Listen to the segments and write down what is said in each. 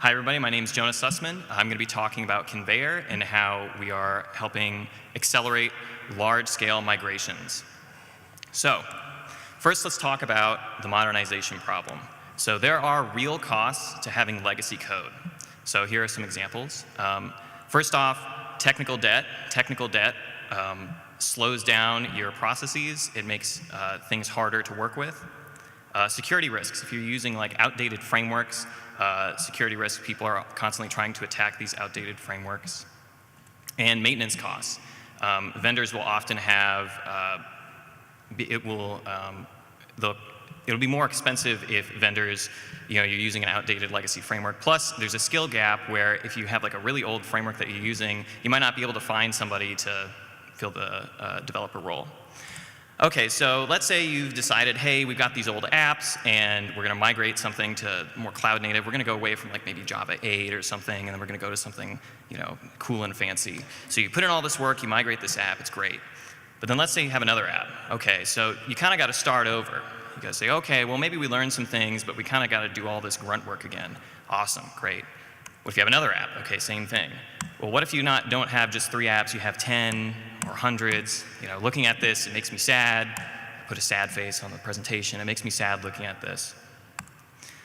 Hi everybody, my name is Jonah Sussman. I'm going to be talking about Konveyor and how we are helping accelerate large-scale migrations. So, first let's talk about the modernization problem. So there are real costs to having legacy code. So here are some examples. First off, technical debt. Technical debt slows down your processes. It makes things harder to work with. Security risks. If you're using like outdated frameworks, security risks, people are constantly trying to attack these outdated frameworks. And maintenance costs. Vendors will often have, it'll be more expensive if vendors, you're using an outdated legacy framework. Plus, there's a skill gap where if you have like a really old framework that you're using, you might not be able to find somebody to fill the developer role. Okay, so let's say you've decided, hey, we've got these old apps and we're going to migrate something to more cloud native. We're going to go away from like maybe Java 8 or something, and then we're going to go to something, cool and fancy. So you put in all this work, you migrate this app, it's great. But then let's say you have another app. Okay, so you kind of got to start over. You got to say, okay, well maybe we learned some things, but we kind of got to do all this grunt work again. Awesome, great. What if you have another app? Okay, same thing. Well, what if you don't have just 3 apps, you have 10 or hundreds? Looking at this, it makes me sad. I put a sad face on the presentation. It makes me sad looking at this.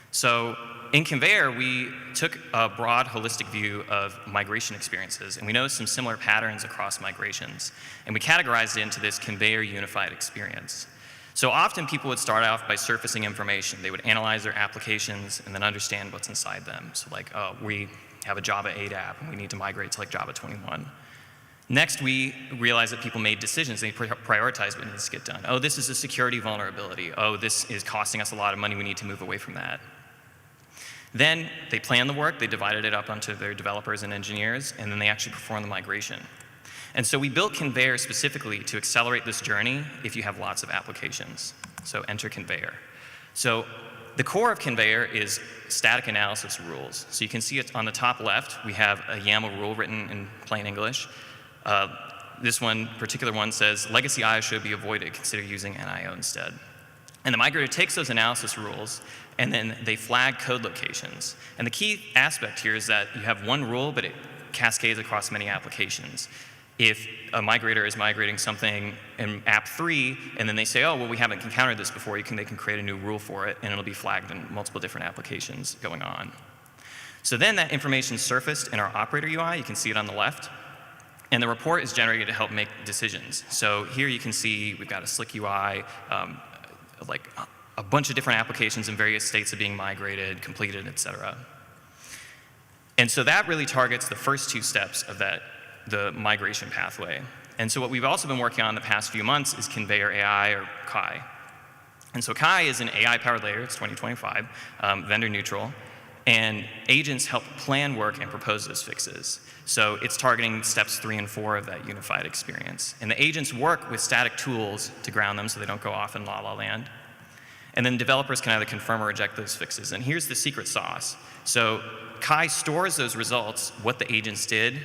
So in Konveyor, we took a broad, holistic view of migration experiences, and we noticed some similar patterns across migrations. And we categorized it into this Konveyor unified experience. So often people would start off by surfacing information. They would analyze their applications and then understand what's inside them. So like, oh, we have a Java 8 app and we need to migrate to like Java 21. Next, we realized that people made decisions. They prioritized what needs to get done. Oh, this is a security vulnerability. Oh, this is costing us a lot of money. We need to move away from that. Then they planned the work. They divided it up onto their developers and engineers, and then they actually performed the migration. And so we built Konveyor specifically to accelerate this journey if you have lots of applications. So enter Konveyor. So the core of Konveyor is static analysis rules. So you can see it on the top left. We have a YAML rule written in plain English. This particular one says, legacy IO should be avoided. Consider using NIO instead. And the migrator takes those analysis rules, and then they flag code locations. And the key aspect here is that you have one rule, but it cascades across many applications. If a migrator is migrating something in app 3, and then they say, oh, well, we haven't encountered this before, they can create a new rule for it, and it'll be flagged in multiple different applications going on. So then that information surfaced in our operator UI. You can see it on the left. And the report is generated to help make decisions. So here you can see we've got a slick UI, like a bunch of different applications in various states of being migrated, completed, et cetera. And so that really targets the first 2 steps of the migration pathway. And so what we've also been working on the past few months is Konveyor AI, or KAI. And so KAI is an AI-powered layer. It's 2025, vendor neutral. And agents help plan work and propose those fixes. So it's targeting steps 3 and 4 of that unified experience. And the agents work with static tools to ground them so they don't go off in la-la land. And then developers can either confirm or reject those fixes. And here's the secret sauce. So KAI stores those results, what the agents did,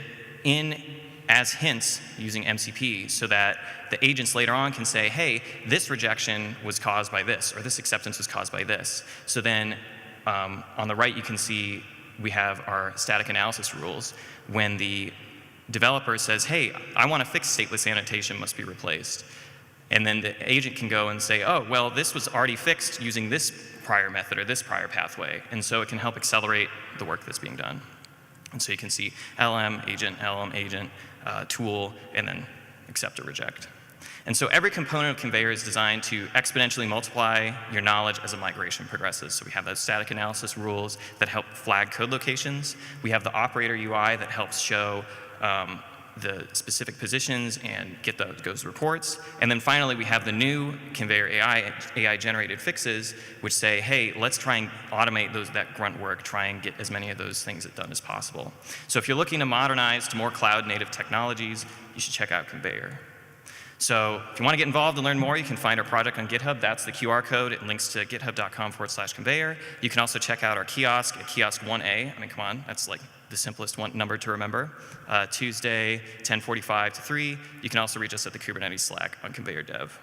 as hints using MCP, so that the agents later on can say, hey, this rejection was caused by this, or this acceptance was caused by this. So then on the right, you can see we have our static analysis rules. When the developer says, hey, I want to fix stateless annotation must be replaced. And then the agent can go and say, oh, well, this was already fixed using this prior method or this prior pathway. And so it can help accelerate the work that's being done. And so you can see LLM agent, tool, and then accept or reject. And so every component of Konveyor is designed to exponentially multiply your knowledge as a migration progresses. So we have those static analysis rules that help flag code locations. We have the operator UI that helps show the specific positions and get those reports. And then finally, we have the new Konveyor AI-generated fixes, which say, hey, let's try and automate that grunt work, try and get as many of those things done as possible. So if you're looking to modernize to more cloud-native technologies, you should check out Konveyor. So if you want to get involved and learn more, you can find our project on GitHub. That's the QR code. It links to github.com/Konveyor. You can also check out our kiosk at kiosk 1A. I mean, come on, that's like the simplest number to remember. Tuesday, 10:45 to 3. You can also reach us at the Kubernetes Slack on Konveyor Dev.